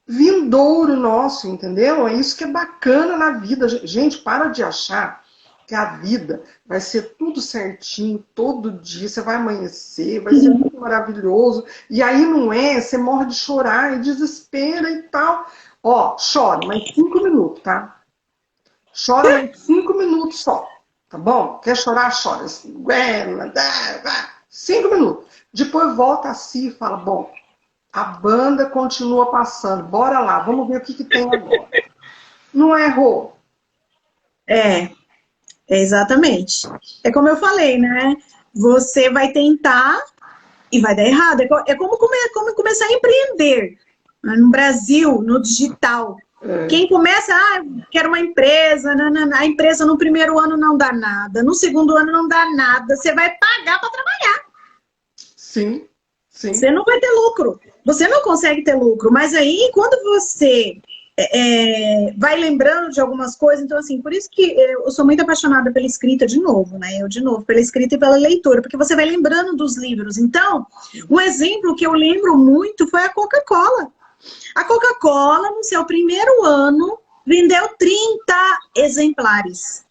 vindouro nosso, entendeu? É isso que é bacana na vida. Gente, para de achar que a vida vai ser tudo certinho, todo dia, você vai amanhecer, vai ser muito maravilhoso, e aí não é, você morre de chorar e desespera e tal. Ó, chora, mais 5 minutos, tá? Chora mais 5 minutos só, tá bom? Quer chorar, chora. 5 minutos. Depois volta a si e fala, bom, a banda continua passando, bora lá, vamos ver o que tem agora. Não errou? Exatamente. É como eu falei, né? Você vai tentar e vai dar errado. É como começar a empreender no Brasil, no digital. Quem começa, quero uma empresa, a empresa no primeiro ano não dá nada, no segundo ano não dá nada, você vai pagar para trabalhar. Sim. Você não vai ter lucro, você não consegue ter lucro, mas aí quando você vai lembrando de algumas coisas, então assim, por isso que eu sou muito apaixonada pela escrita de novo, né? Pela escrita e pela leitura, porque você vai lembrando dos livros. Então, um exemplo que eu lembro muito foi a Coca-Cola. A Coca-Cola, no seu primeiro ano, vendeu 30 exemplares.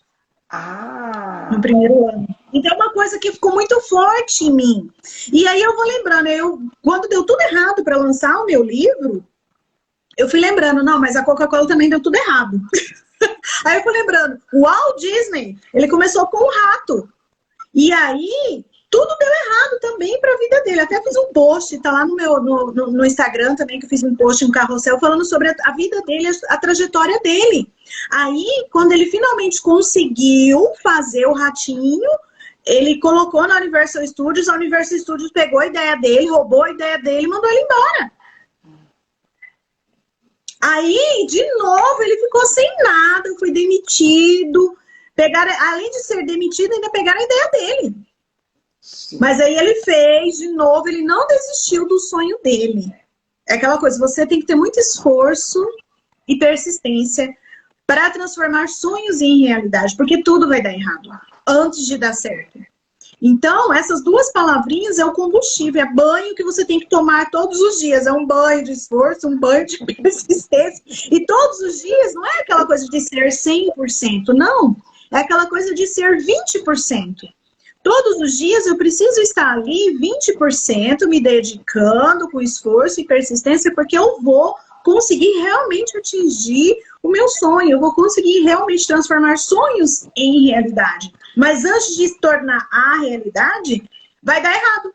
No primeiro ano. Então, é uma coisa que ficou muito forte em mim. E aí eu vou lembrando, quando deu tudo errado para lançar o meu livro, eu fui lembrando, não, mas a Coca-Cola também deu tudo errado. Aí eu fui lembrando, o Walt Disney, ele começou com um rato. E aí, tudo deu errado também para a vida dele. Até fiz um post, tá lá no Instagram também, que eu fiz um post, um carrossel, falando sobre a vida dele, a trajetória dele. Aí, quando ele finalmente conseguiu fazer o ratinho, ele colocou na Universal Studios, a Universal Studios pegou a ideia dele, roubou a ideia dele e mandou ele embora. Aí, de novo, ele ficou sem nada, foi demitido. Pegaram, além de ser demitido, ainda pegaram a ideia dele. Sim. Mas aí ele fez, de novo, ele não desistiu do sonho dele. É aquela coisa, você tem que ter muito esforço e persistência para transformar sonhos em realidade, porque tudo vai dar errado antes de dar certo. Então, essas duas palavrinhas é o combustível, é banho que você tem que tomar todos os dias. É um banho de esforço, um banho de persistência. E todos os dias não é aquela coisa de ser 100%, não. É aquela coisa de ser 20%. Todos os dias eu preciso estar ali 20% me dedicando com esforço e persistência, porque eu vou conseguir realmente atingir o meu sonho, eu vou conseguir realmente transformar sonhos em realidade. Mas antes de se tornar a realidade, vai dar errado.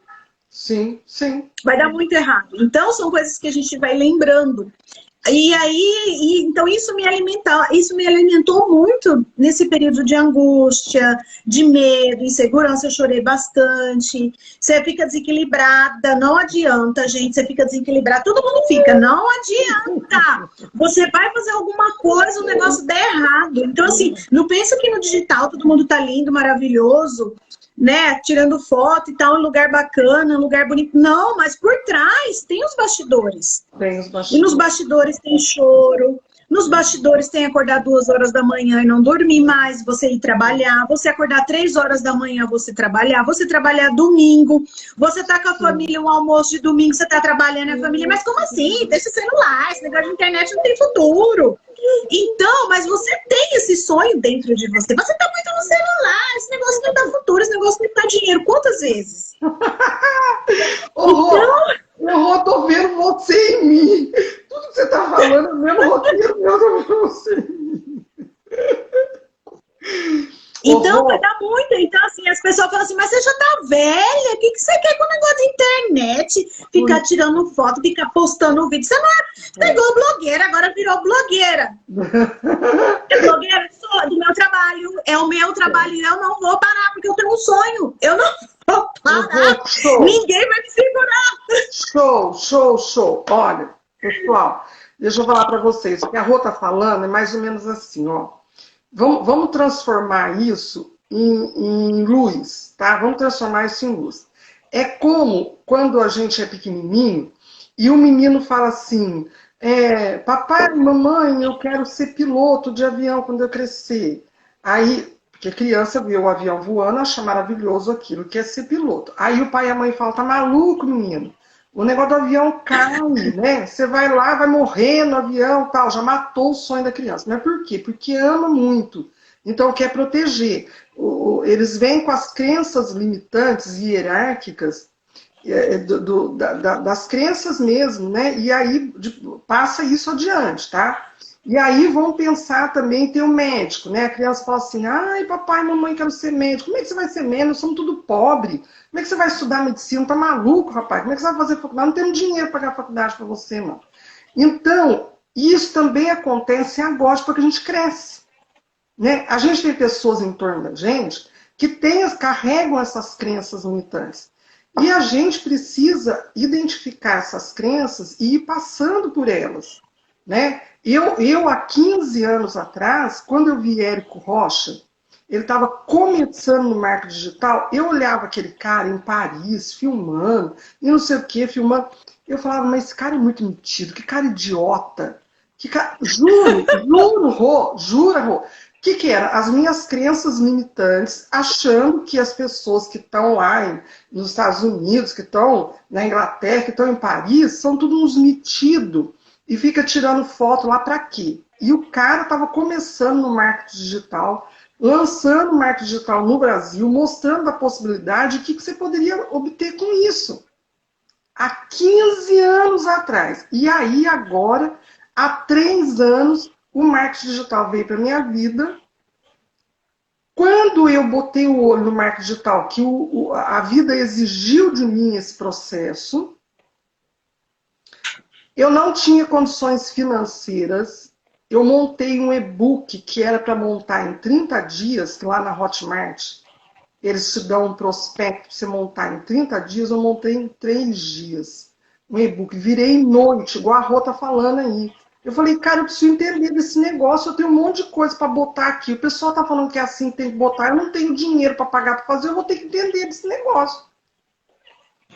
Sim, sim. Vai dar muito errado. Então, são coisas que a gente vai lembrando. E aí, então isso me alimentou muito nesse período de angústia, de medo, insegurança. Eu chorei bastante. Você fica desequilibrada, não adianta, gente. Você fica desequilibrada, todo mundo fica, não adianta. Você vai fazer alguma coisa, o negócio der errado. Então, assim, não pensa que no digital todo mundo tá lindo, maravilhoso, né, tirando foto e tal, um lugar bacana, um lugar bonito. Não, mas por trás tem os bastidores. Tem os bastidores. E nos bastidores tem choro, nos bastidores tem acordar 2 horas da manhã e não dormir mais, você ir trabalhar, você acordar 3 horas da manhã, você trabalhar domingo, você tá com a família, um almoço de domingo, você tá trabalhando a família, mas como assim? Deixa o celular, esse negócio de internet não tem futuro. Então, mas você tem esse sonho dentro de você. Você tá muito no celular, esse negócio não dá futuro, esse negócio não dá dinheiro. Quantas vezes? Eu tô vendo você em mim. Tudo que você tá falando é o mesmo roteiro, eu tô vendo você em mim. Então, vai dar muito. Então, assim, as pessoas falam assim, mas você já tá velha, o que você quer com o negócio de internet? Ficar tirando foto, ficar postando vídeo. Você não pegou blogueira, agora virou blogueira. É blogueira do meu trabalho, é o meu trabalho, eu não vou parar, porque eu tenho um sonho. Eu não vou parar. Ninguém vai me segurar. Show. Olha, pessoal, deixa eu falar pra vocês. O que a Rô tá falando é mais ou menos assim, ó. Vamos transformar isso em luz, tá? Vamos transformar isso em luz. É como quando a gente é pequenininho e o menino fala assim, papai, mamãe, eu quero ser piloto de avião quando eu crescer. Aí, porque criança vê o avião voando, acha maravilhoso aquilo, quer ser piloto. Aí o pai e a mãe falam, tá maluco, menino? O negócio do avião cai, né? Você vai lá, vai morrer no avião, tal. Já matou o sonho da criança. Mas por quê? Porque ama muito. Então quer proteger. Eles vêm com as crenças limitantes e hierárquicas das crenças mesmo, né? E aí passa isso adiante, tá? E aí vão pensar também, tem o médico, né? A criança fala assim, ai, papai, mamãe, quero ser médico. Como é que você vai ser médico? Nós somos tudo pobre. Como é que você vai estudar medicina? Tá maluco, rapaz? Como é que você vai fazer faculdade? Não temos dinheiro para pagar a faculdade para você, não. Então, isso também acontece agora, porque a gente cresce, né? A gente tem pessoas em torno da gente que carregam essas crenças limitantes. E a gente precisa identificar essas crenças e ir passando por elas, né? Eu, há 15 anos atrás, quando eu vi Érico Rocha, ele estava começando no marketing digital, eu olhava aquele cara em Paris, filmando, e não sei o que, filmando. Eu falava, mas esse cara é muito metido, que cara idiota. Juro, Rô. O que era? As minhas crenças limitantes, achando que as pessoas que estão lá nos Estados Unidos, que estão na Inglaterra, que estão em Paris, são tudo uns metidos. E fica tirando foto lá para quê? E o cara estava começando no marketing digital, lançando o marketing digital no Brasil, mostrando a possibilidade de que você poderia obter com isso. Há 15 anos atrás. E aí, agora, há 3 anos, o marketing digital veio para a minha vida. Quando eu botei o olho no marketing digital, que a vida exigiu de mim esse processo, eu não tinha condições financeiras, eu montei um e-book que era para montar em 30 dias, lá na Hotmart, eles te dão um prospecto para você montar em 30 dias, eu montei em 3 dias. Um e-book, virei noite, igual a Rô tá falando aí. Eu falei, cara, eu preciso entender desse negócio, eu tenho um monte de coisa para botar aqui. O pessoal tá falando que é assim, tem que botar, eu não tenho dinheiro para pagar para fazer, eu vou ter que entender desse negócio.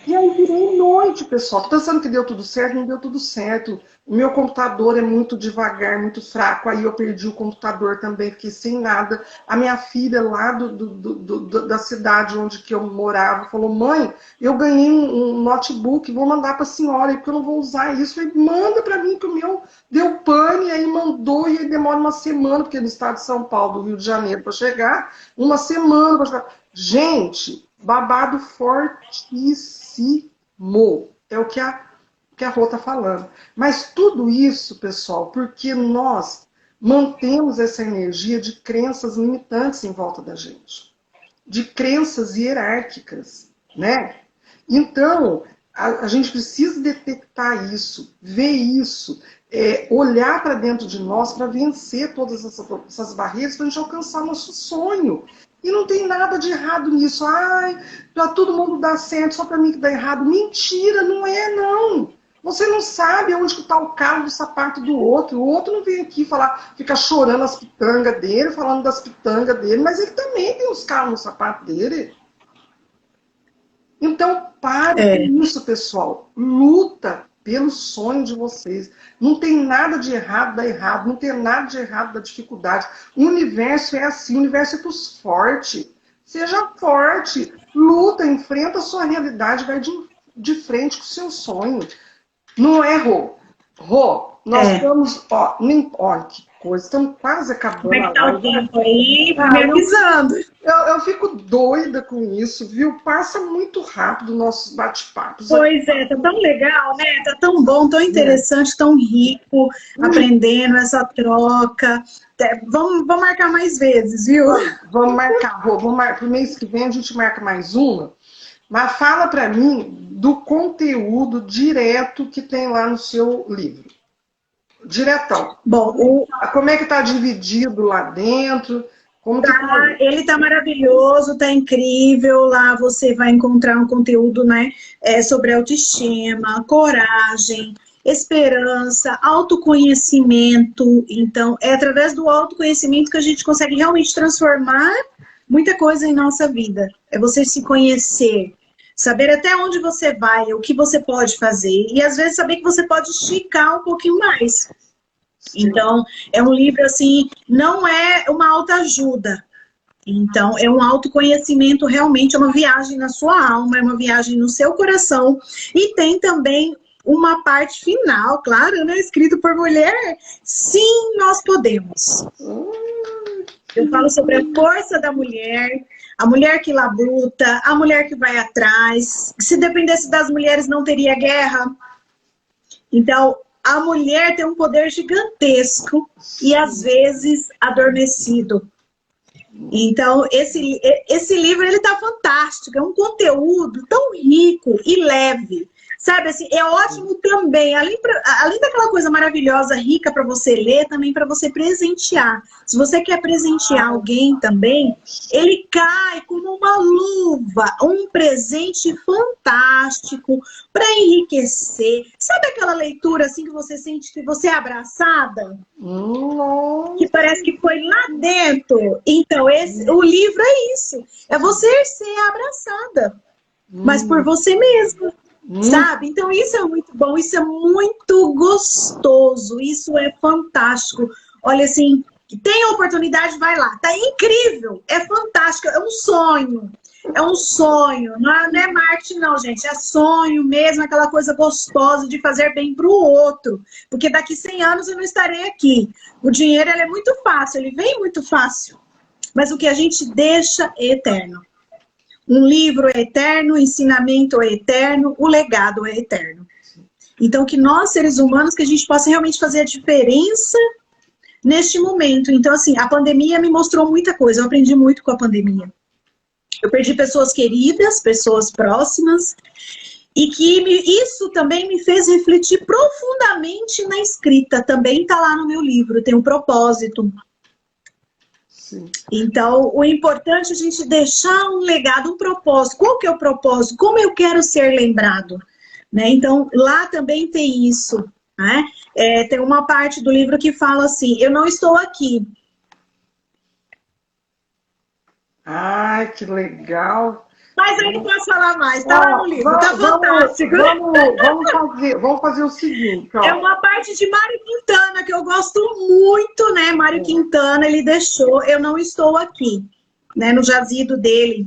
E aí virei noite, pessoal. Tô pensando que deu tudo certo, não deu tudo certo. O meu computador é muito devagar, muito fraco. Aí eu perdi o computador também, fiquei sem nada. A minha filha lá da cidade onde que eu morava falou, mãe, eu ganhei um notebook, vou mandar para a senhora, porque eu não vou usar isso. Eu falei, manda para mim, que o meu deu pane, e aí mandou, e aí demora uma semana, porque no estado de São Paulo, do Rio de Janeiro, para chegar, uma semana para chegar. Gente, babado fortíssimo. É o que a Rô está falando. Mas tudo isso, pessoal, porque nós mantemos essa energia de crenças limitantes em volta da gente. De crenças hierárquicas, né? Então, a gente precisa detectar isso, ver isso, olhar para dentro de nós para vencer todas essas barreiras para a gente alcançar nosso sonho. E não tem nada de errado nisso. Ai, para todo mundo dar certo, só para mim que dá errado. Mentira, não é não. Você não sabe onde está o calo do sapato do outro. O outro não vem aqui falar, fica chorando as pitangas dele, falando das pitangas dele, mas ele também tem os calos no sapato dele. Então, pare com isso, pessoal. Luta pelo sonho de vocês. Não tem nada de errado dar errado, não tem nada de errado da dificuldade. O universo é assim, o universo é para os fortes. Seja forte, luta, enfrenta a sua realidade, vai de frente com o seu sonho. Não é, Rô? Rô, nós estamos, olha que coisa, estamos quase acabando. Como é que tá o tempo aí? Vai me avisando. Eu fico doida com isso, viu? Passa muito rápido nossos bate-papos. Pois é, tá tão legal, né? Tá tão bom, tão interessante, tão rico, aprendendo essa troca. Vamos marcar mais vezes, viu? Vamos marcar, pro mês que vem a gente marca mais uma. Mas fala para mim do conteúdo direto que tem lá no seu livro. Diretão. Bom, como é que tá dividido lá dentro? Ele tá maravilhoso, tá incrível. Lá você vai encontrar um conteúdo, né, sobre autoestima, coragem, esperança, autoconhecimento. Então, é através do autoconhecimento que a gente consegue realmente transformar muita coisa em nossa vida. É você se conhecer, saber até onde você vai, o que você pode fazer. E às vezes saber que você pode esticar um pouquinho mais. Então, é um livro assim, não é uma autoajuda. Então, é um autoconhecimento, realmente é uma viagem na sua alma, é uma viagem no seu coração. E tem também uma parte final, claro, né? Escrito por mulher. Sim, nós podemos. Eu falo sobre a força da mulher, a mulher que labuta, a mulher que vai atrás. Se dependesse das mulheres, não teria guerra. Então, a mulher tem um poder gigantesco e, às vezes, adormecido. Então, esse livro, ele tá fantástico. É um conteúdo tão rico e leve. Sabe, assim, é ótimo também, além daquela coisa maravilhosa, rica para você ler, também para você presentear. Se você quer presentear alguém também, ele cai como uma luva, um presente fantástico para enriquecer. Sabe aquela leitura assim que você sente que você é abraçada? Que parece que foi lá dentro. Então, o livro é isso. É você ser abraçada, mas por você mesma. Sabe? Então isso é muito bom, isso é muito gostoso, isso é fantástico. Olha, assim, tem a oportunidade, vai lá. Tá incrível, é fantástico, é um sonho. É um sonho, não é marketing não, gente. É sonho mesmo, aquela coisa gostosa de fazer bem pro outro. Porque daqui 100 anos eu não estarei aqui. O dinheiro, ele é muito fácil, ele vem muito fácil. Mas o que a gente deixa é eterno. Um livro é eterno, o ensinamento é eterno, o legado é eterno. Então, que nós, seres humanos, que a gente possa realmente fazer a diferença neste momento. Então, assim, a pandemia me mostrou muita coisa, eu aprendi muito com a pandemia. Eu perdi pessoas queridas, pessoas próximas, e que isso também me fez refletir profundamente na escrita. Também está lá no meu livro, tem um propósito. Sim. Então, o importante é a gente deixar um legado, um propósito. Qual que é o propósito? Como eu quero ser lembrado? Né? Então, lá também tem isso. Né? Tem uma parte do livro que fala assim, eu não estou aqui. Ai, que legal. Mas eu não posso falar mais, está lá no livro, tá fantástico. Vamos fazer o seguinte, ó. É uma parte de Mário Quintana, que eu gosto muito, né? Mário Quintana, ele deixou Eu Não Estou Aqui, né? No jazido dele.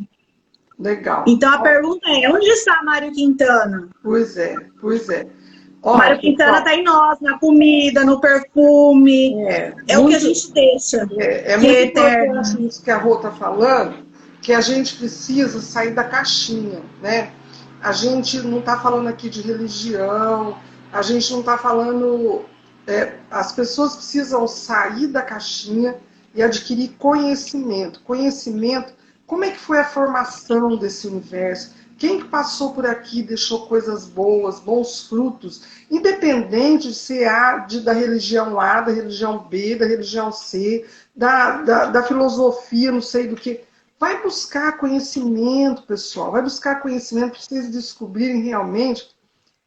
Legal. Então a pergunta é, onde está Mário Quintana? Pois é, pois é. Ó, Mário Quintana está em nós, na comida, no perfume. É o que a gente deixa. É que muito é eterno. importante isso que a Rô está falando, que a gente precisa sair da caixinha, né? A gente não está falando aqui de religião, a gente não está falando... as pessoas precisam sair da caixinha e adquirir conhecimento. Conhecimento, como é que foi a formação desse universo? Quem que passou por aqui deixou coisas boas, bons frutos, independente de ser da religião A, da religião B, da religião C, da filosofia, não sei do que. Vai buscar conhecimento, pessoal. Vai buscar conhecimento para vocês descobrirem realmente,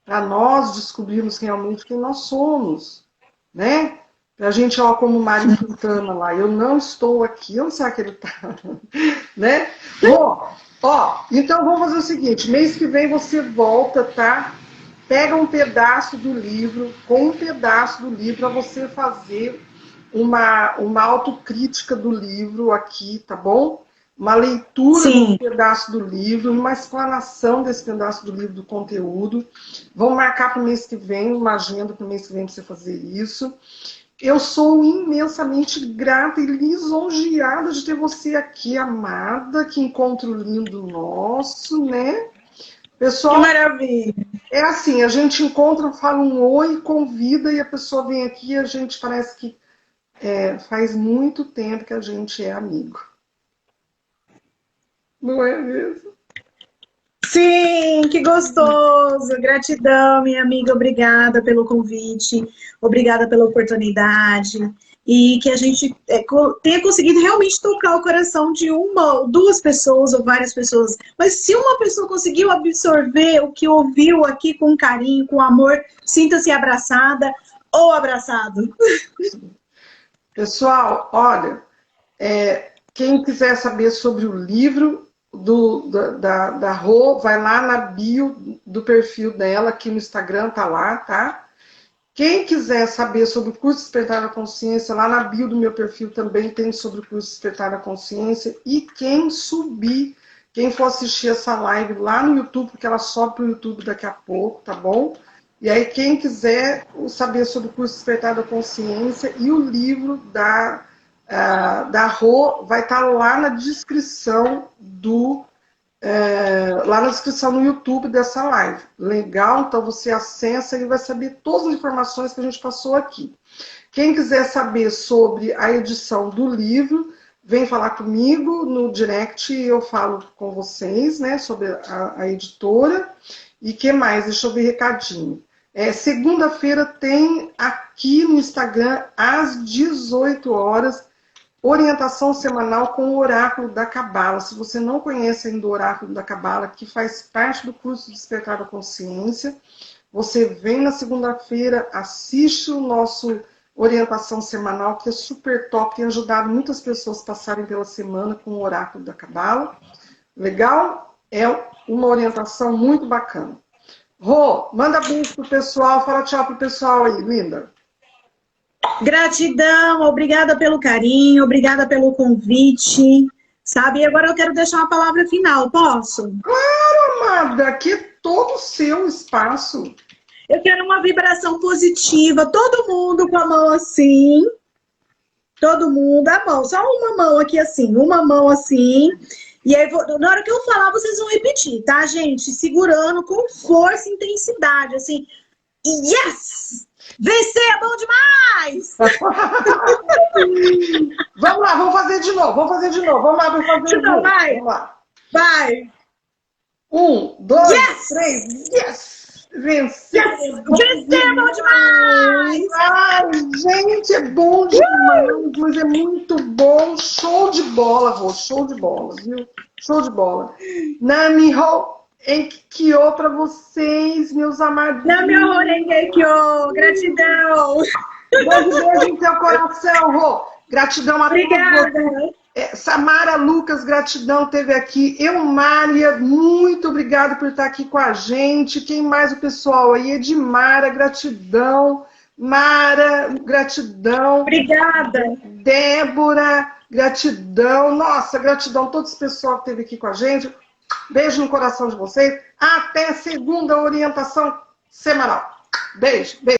para nós descobrirmos realmente quem nós somos, né? A gente, ó, como o Mário Quintana lá, eu não estou aqui, onde será que ele está? Né? Bom, ó, então vamos fazer o seguinte, mês que vem você volta, tá? Pega um pedaço do livro, com um pedaço do livro, para você fazer uma autocrítica do livro aqui, tá bom? Uma leitura de um pedaço do livro, uma explanação desse pedaço do livro, do conteúdo. Vamos marcar para o mês que vem, uma agenda para o mês que vem para você fazer isso. Eu sou imensamente grata e lisonjeada de ter você aqui, amada. Que encontro lindo nosso, né? Pessoal, que maravilha! É assim, a gente encontra, fala um oi, convida e a pessoa vem aqui e a gente parece que faz muito tempo que a gente é amigo. Não é mesmo? Sim, que gostoso! Gratidão, minha amiga, obrigada pelo convite, obrigada pela oportunidade, e que a gente tenha conseguido realmente tocar o coração de uma ou duas pessoas ou várias pessoas. Mas se uma pessoa conseguiu absorver o que ouviu aqui com carinho, com amor, sinta-se abraçada ou abraçado. Pessoal, olha, quem quiser saber sobre o livro da Rô, vai lá na bio do perfil dela, aqui no Instagram, tá lá, tá? Quem quiser saber sobre o curso Despertar da Consciência, lá na bio do meu perfil também tem sobre o curso Despertar da Consciência. E quem for assistir essa live lá no YouTube, porque ela sobe para o YouTube daqui a pouco, tá bom? E aí quem quiser saber sobre o curso Despertar da Consciência e o livro da Rô vai estar lá na descrição lá na descrição no YouTube dessa live. Legal? Então você acessa e vai saber todas as informações que a gente passou aqui. Quem quiser saber sobre a edição do livro, vem falar comigo no direct e eu falo com vocês, né, sobre a editora. E que mais? Deixa eu ver recadinho. Segunda-feira tem aqui no Instagram, às 18 horas, orientação semanal com o Oráculo da Cabala. Se você não conhece ainda o Oráculo da Cabala, que faz parte do curso Despertar da Consciência, você vem na segunda-feira, assiste o nosso orientação semanal, que é super top, tem ajudado muitas pessoas a passarem pela semana com o Oráculo da Cabala. Legal? É uma orientação muito bacana. Rô, manda beijo pro pessoal, fala tchau pro pessoal aí, linda. Gratidão, obrigada pelo carinho, obrigada pelo convite, sabe? E agora eu quero deixar uma palavra final, posso? Claro, amada, aqui é todo o seu espaço. Eu quero uma vibração positiva, todo mundo com a mão assim, todo mundo, a mão, só uma mão aqui assim, uma mão assim, e aí na hora que eu falar vocês vão repetir, tá, gente? Segurando com força e intensidade, assim, yes! Vencer é bom demais! Vamos lá, vamos fazer de novo. Vamos lá, vamos fazer de novo. Vai. Vamos lá. Vai! 1, 2, yes! 3, yes! Vencer! Yes! Vencer é bom demais! Ai, gente, é bom demais, mas é muito bom. Show de bola, Rô, show de bola, viu? Show de bola. Naniho Enkyo para vocês, meus amadinhos. Namyo Renge-kyo, gratidão! Beijo em teu coração, Rô. Gratidão a todos. Obrigada! Samara Lucas, gratidão, teve aqui. Eumália, muito obrigado por estar aqui com a gente. Quem mais o pessoal aí? Edmara, gratidão. Mara, gratidão. Obrigada. Débora, gratidão. Nossa, gratidão a todo esse pessoal que esteve aqui com a gente. Beijo no coração de vocês. Até segunda orientação semanal. Beijo, beijo.